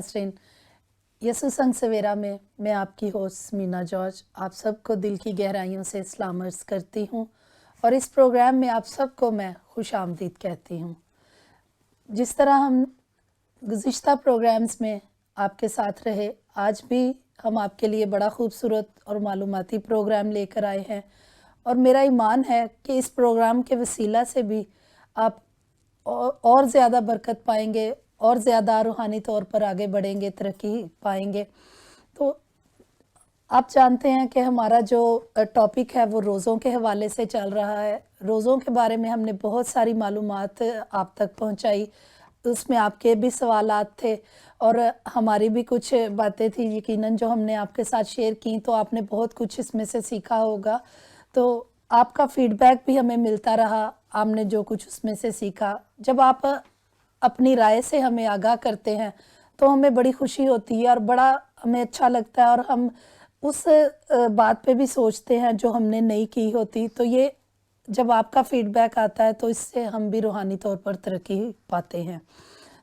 नाज़रीन, यसु संग सवेरा में मैं आपकी होस्ट मीना जॉर्ज आप सबको दिल की गहराइयों से सलाम अर्ज़ करती हूँ और इस प्रोग्राम में आप सबको मैं खुश आमदीद कहती हूँ। जिस तरह हम गुज़िश्ता प्रोग्राम्स में आपके साथ रहे, आज भी हम आपके लिए बड़ा खूबसूरत और मालूमाती प्रोग्राम लेकर आए हैं और मेरा ईमान है कि इस प्रोग्राम के वसीला से भी आप और ज़्यादा बरकत पाएंगे और ज़्यादा रूहानी तौर पर आगे बढ़ेंगे, तरक्की पाएंगे। तो आप जानते हैं कि हमारा जो टॉपिक है वो रोज़ों के हवाले से चल रहा है। रोज़ों के बारे में हमने बहुत सारी मालूमात आप तक पहुंचाई, उसमें आपके भी सवालात थे और हमारी भी कुछ बातें थी यकीनन जो हमने आपके साथ शेयर की, तो आपने बहुत कुछ इसमें से सीखा होगा। तो आपका फीडबैक भी हमें मिलता रहा, आपने जो कुछ उसमें से सीखा। जब आप अपनी राय से हमें आगाह करते हैं तो हमें बड़ी खुशी होती है और बड़ा हमें अच्छा लगता है और हम उस बात पे भी सोचते हैं जो हमने नहीं की होती। तो ये जब आपका फीडबैक आता है तो इससे हम भी रूहानी तौर पर तरक्की पाते हैं।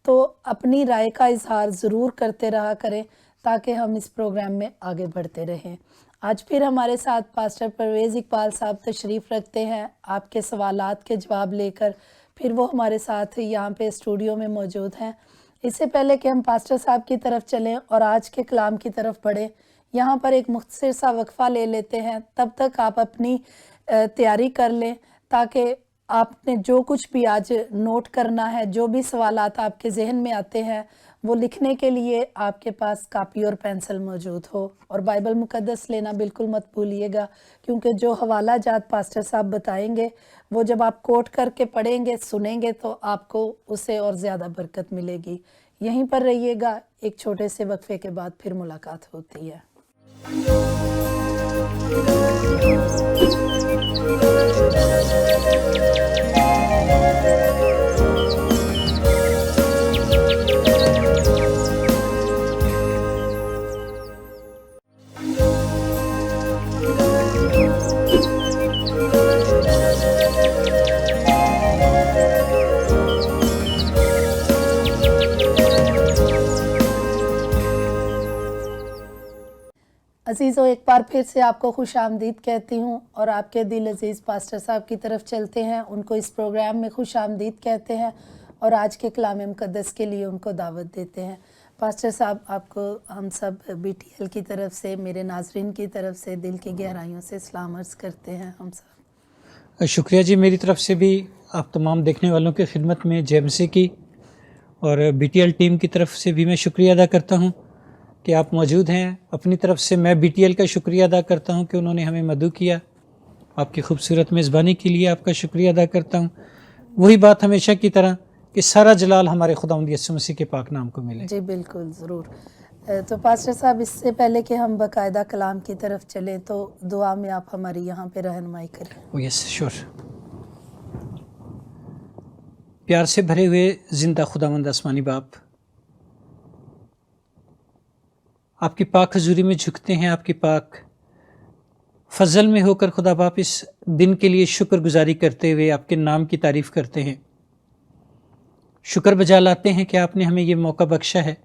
तो अपनी राय का इजहार ज़रूर करते रहा करें ताकि हम इस प्रोग्राम में आगे बढ़ते रहें। आज फिर हमारे साथ पास्टर परवेज़ इकबाल साहब तशरीफ़ रखते हैं आपके सवालात के जवाब लेकर। फिर वो हमारे साथ यहाँ पे स्टूडियो में मौजूद हैं। इससे पहले कि हम पास्टर साहब की तरफ चलें और आज के कलाम की तरफ बढ़ें, यहाँ पर एक मुख्तसर सा वक्फ़ा ले लेते हैं। तब तक आप अपनी तैयारी कर लें ताकि आपने जो कुछ भी आज नोट करना है, जो भी सवालात आपके जहन में आते हैं, वो लिखने के लिए आपके पास कापी और पेंसिल मौजूद हो। और बाइबल मुक़द्दस लेना बिल्कुल मत भूलिएगा, क्योंकि जो हवाला जात पास्टर साहब बताएंगे वो जब आप कोट करके पढ़ेंगे, सुनेंगे, तो आपको उससे और ज़्यादा बरकत मिलेगी। यहीं पर रहिएगा, एक छोटे से वक्फे के बाद फिर मुलाकात होती है। अज़ीज़ों, एक बार फिर से आपको खुश आमदीद कहती हूँ और आपके दिल अज़ीज़ पास्टर साहब की तरफ चलते हैं। उनको इस प्रोग्राम में खुश आमदीद कहते हैं और आज के कलाम मुक़द्दस के लिए उनको दावत देते हैं। पास्टर साहब, आपको हम सब BTL की तरफ से, मेरे नाज़रीन की तरफ से दिल की गहराइयों से सलाम अर्ज़ करते हैं। हम सब शुक्रिया जी, मेरी तरफ से भी आप तमाम देखने वालों की खिदमत में जय मसीह की और BTL टीम की तरफ से भी मैं शुक्रिया अदा करता हूं कि आप मौजूद हैं। अपनी तरफ से मैं BTL का शुक्रिया अदा करता हूं कि उन्होंने हमें मदऊ किया। आपकी खूबसूरत मेज़बानी के लिए आपका शुक्रिया अदा करता हूं। वही बात हमेशा की तरह कि सारा जलाल हमारे खुदावंद यीशु मसीह के पाक नाम को मिले। जी बिल्कुल, ज़रूर। तो पास्टर साहब, इससे पहले कि हम बाकायदा कलाम की तरफ चलें तो दुआ में आप हमारी यहाँ पे रहनुमाई करें। Oh yes, sure. प्यार से भरे हुए जिंदा खुदावंद आसमानी बाप, आपकी पाक हजूरी में झुकते हैं, आपकी पाक फजल में होकर खुदा बाप इस दिन के लिए शुक्रगुजारी करते हुए आपके नाम की तारीफ़ करते हैं। शुक्र बजा लाते हैं कि आपने हमें ये मौका बख्शा है,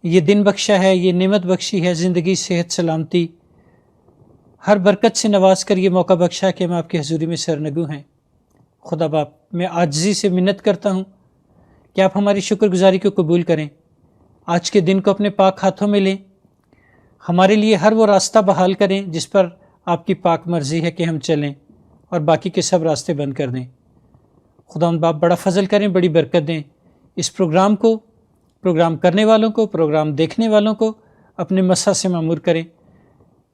ये दिन बख्शा है, ये नेमत बख्शी है, ज़िंदगी, सेहत, सलामती, हर बरकत से नवाज कर ये मौका बख्शा कि हम आपकी हजूरी में सरनगू हैं। खुदा बाप, मैं आजिज़ी से मिन्नत करता हूँ कि आप हमारी शुक्रगुजारी को कबूल करें। आज के दिन को अपने पाक हाथों में लें, हमारे लिए हर वो रास्ता बहाल करें जिस पर आपकी पाक मर्ज़ी है कि हम चलें और बाकी के सब रास्ते बंद कर दें। खुदावंद बाप, बड़ा फजल करें, बड़ी बरकत दें। इस प्रोग्राम को, प्रोग्राम करने वालों को, प्रोग्राम देखने वालों को अपने मसा से मामूर करें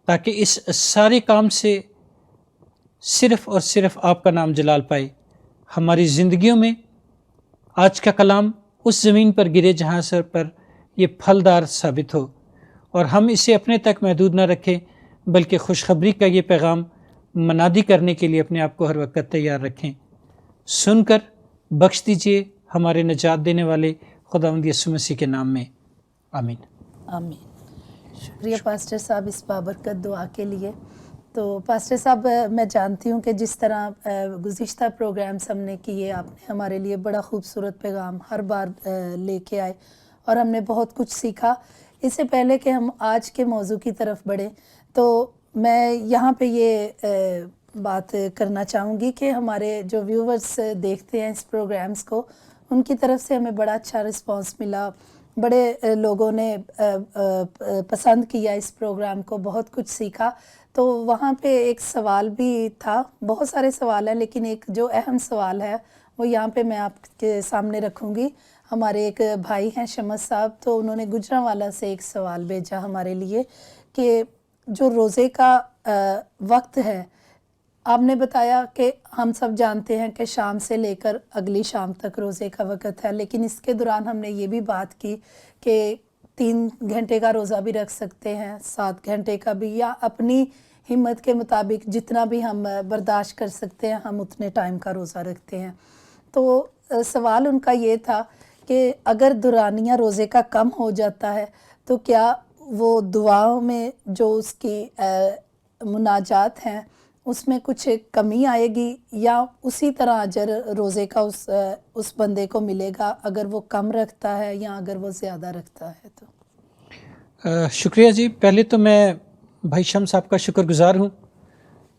ताकि इस सारे काम से सिर्फ़ और सिर्फ आपका नाम जलाल पाए। हमारी ज़िंदगियों में आज का कलाम उस ज़मीन पर गिरे जहाँ सर पर ये फलदार साबित हो और हम इसे अपने तक महदूद न रखें, बल्कि खुशखबरी का ये पैगाम मनादी करने के लिए अपने आप को हर वक्त तैयार रखें। सुनकर बख्श दीजिए हमारे निजात देने वाले खुदावंद यीशु मसीह के नाम में, आमीन। आमीन। शुक्रिया पास्टर साहब इस बाबरकत दुआ के लिए। तो पास्टर साहब, मैं जानती हूँ कि जिस तरह गुज़िश्ता प्रोग्राम्स हमने किए, आपने हमारे लिए बड़ा खूबसूरत पैगाम हर बार लेके आए اور ہم نے بہت کچھ سیکھا. اس سے پہلے کہ ہم آج کے موضوع کی طرف بڑھیں تو میں یہاں پہ یہ بات کرنا چاہوں گی کہ ہمارے جو ویورز دیکھتے ہیں اس پروگرامز کو، ان کی طرف سے ہمیں بڑا اچھا رسپانس ملا. بڑے لوگوں نے پسند کیا اس پروگرام کو، بہت کچھ سیکھا. تو وہاں پہ ایک سوال بھی تھا، بہت سارے سوال ہیں لیکن ایک جو اہم سوال ہے وہ یہاں پہ میں آپ کے سامنے رکھوں گی. ہمارے ایک بھائی ہیں شمس صاحب، تو انہوں نے گجرانوالہ سے ایک سوال بھیجا ہمارے لیے کہ جو روزے کا وقت ہے، آپ نے بتایا کہ ہم سب جانتے ہیں کہ شام سے لے کر اگلی شام تک روزے کا وقت ہے، لیکن اس کے دوران ہم نے یہ بھی بات کی کہ 3 گھنٹے کا روزہ بھی رکھ سکتے ہیں، 7 گھنٹے کا بھی، یا اپنی ہمت کے مطابق جتنا بھی ہم برداشت کر سکتے ہیں ہم اتنے ٹائم کا روزہ رکھتے ہیں. تو سوال ان کا یہ تھا کہ اگر دورانیہ روزے کا کم ہو جاتا ہے تو کیا وہ دعاؤں میں جو اس کی مناجات ہیں اس میں کچھ کمی آئے گی، یا اسی طرح اجر روزے کا اس بندے کو ملے گا اگر وہ کم رکھتا ہے یا اگر وہ زیادہ رکھتا ہے؟ تو شکریہ جی. پہلے تو میں بھائی شمس صاحب کا شکر گزار ہوں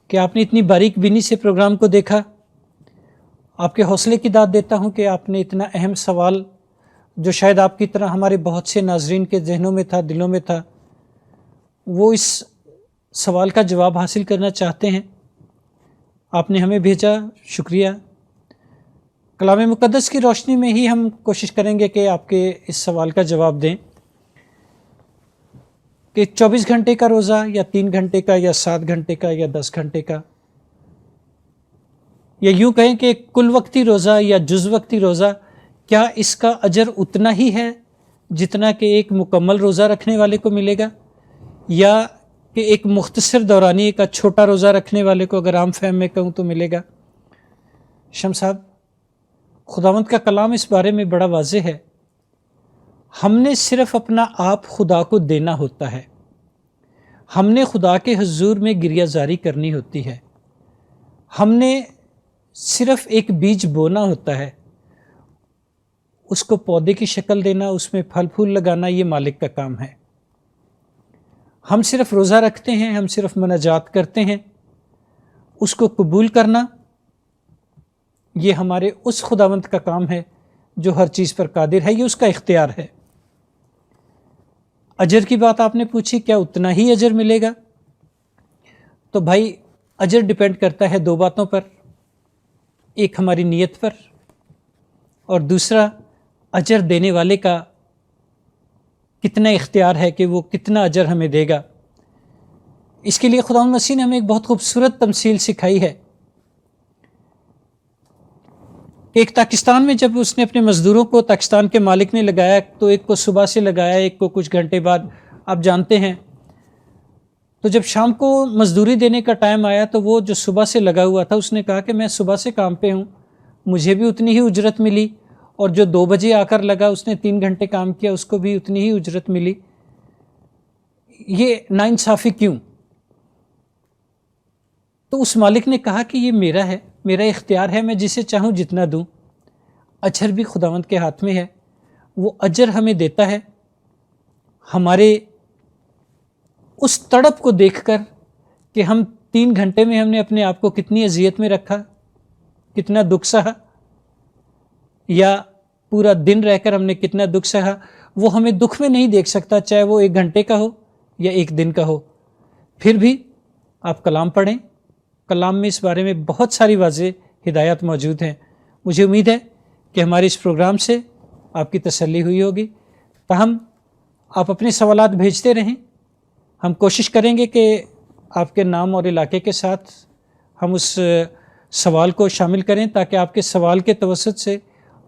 کہ آپ نے اتنی باریک بینی سے پروگرام کو دیکھا. آپ کے حوصلے کی داد دیتا ہوں کہ آپ نے اتنا اہم سوال جو شاید آپ کی طرح ہمارے بہت سے ناظرین کے ذہنوں میں تھا، دلوں میں تھا، وہ اس سوال کا جواب حاصل کرنا چاہتے ہیں. آپ نے ہمیں بھیجا، شکریہ. کلام مقدس کی روشنی میں ہی ہم کوشش کریں گے کہ آپ کے اس سوال کا جواب دیں کہ 24 گھنٹے کا روزہ یا 3 گھنٹے کا یا 7 گھنٹے کا یا 10 گھنٹے کا، یا یوں کہیں کہ کل وقتی روزہ یا جز وقتی روزہ، کیا اس کا اجر اتنا ہی ہے جتنا کہ ایک مکمل روزہ رکھنے والے کو ملے گا، یا کہ ایک مختصر دورانیے کا چھوٹا روزہ رکھنے والے کو اگر عام فہم میں کہوں تو ملے گا؟ شمس صاحب، خداوند کا کلام اس بارے میں بڑا واضح ہے. ہم نے صرف اپنا آپ خدا کو دینا ہوتا ہے، ہم نے خدا کے حضور میں گریہ زاری کرنی ہوتی ہے، ہم نے صرف ایک بیج بونا ہوتا ہے، اس کو پودے کی شکل دینا، اس میں پھل پھول لگانا یہ مالک کا کام ہے. ہم صرف روزہ رکھتے ہیں، ہم صرف مناجات کرتے ہیں، اس کو قبول کرنا یہ ہمارے اس خداوند کا کام ہے جو ہر چیز پر قادر ہے، یہ اس کا اختیار ہے. اجر کی بات آپ نے پوچھی، کیا اتنا ہی اجر ملے گا؟ تو بھائی اجر ڈیپینڈ کرتا ہے 2 باتوں پر، ایک ہماری نیت پر اور دوسرا اجر دینے والے کا کتنا اختیار ہے کہ وہ کتنا اجر ہمیں دے گا. اس کے لیے خداوند مسیح نے ہمیں ایک بہت خوبصورت تمثیل سکھائی ہے. ایک پاکستان میں جب اس نے اپنے مزدوروں کو پاکستان کے مالک نے لگایا تو ایک کو صبح سے لگایا، ایک کو کچھ گھنٹے بعد، آپ جانتے ہیں. تو جب شام کو مزدوری دینے کا ٹائم آیا تو وہ جو صبح سے لگا ہوا تھا اس نے کہا کہ میں صبح سے کام پہ ہوں، مجھے بھی اتنی ہی اجرت ملی، اور جو 2 بجے آ کر لگا اس نے 3 گھنٹے کام کیا، اس کو بھی اتنی ہی اجرت ملی. یہ ناانصافی کیوں؟ تو اس مالک نے کہا کہ یہ میرا ہے، میرا اختیار ہے، میں جسے چاہوں جتنا دوں. اجر بھی خداوند کے ہاتھ میں ہے، وہ اجر ہمیں دیتا ہے ہمارے اس تڑپ کو دیکھ کر کہ ہم 3 گھنٹے میں ہم نے اپنے آپ کو کتنی اذیت میں رکھا، کتنا دکھ سہا، یا پورا دن رہ کر ہم نے کتنا دکھ سہا. وہ ہمیں دکھ میں نہیں دیکھ سکتا، چاہے وہ 1 گھنٹے کا ہو یا 1 دن کا ہو. پھر بھی آپ کلام پڑھیں، کلام میں اس بارے میں بہت ساری واضح ہدایات موجود ہیں. مجھے امید ہے کہ ہمارے اس پروگرام سے آپ کی تسلی ہوئی ہوگی. تاہم آپ اپنے سوالات بھیجتے رہیں، ہم کوشش کریں گے کہ آپ کے نام اور علاقے کے ساتھ ہم اس سوال کو شامل کریں تاکہ آپ کے سوال کے توسط سے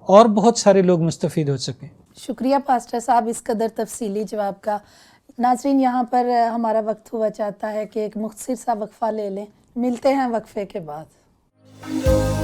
اور بہت سارے لوگ مستفید ہو سکیں. شکریہ پاسٹر صاحب اس قدر تفصیلی جواب کا. ناظرین، یہاں پر ہمارا وقت ہوا چاہتا ہے کہ ایک مختصر سا وقفہ لے لیں. ملتے ہیں وقفے کے بعد.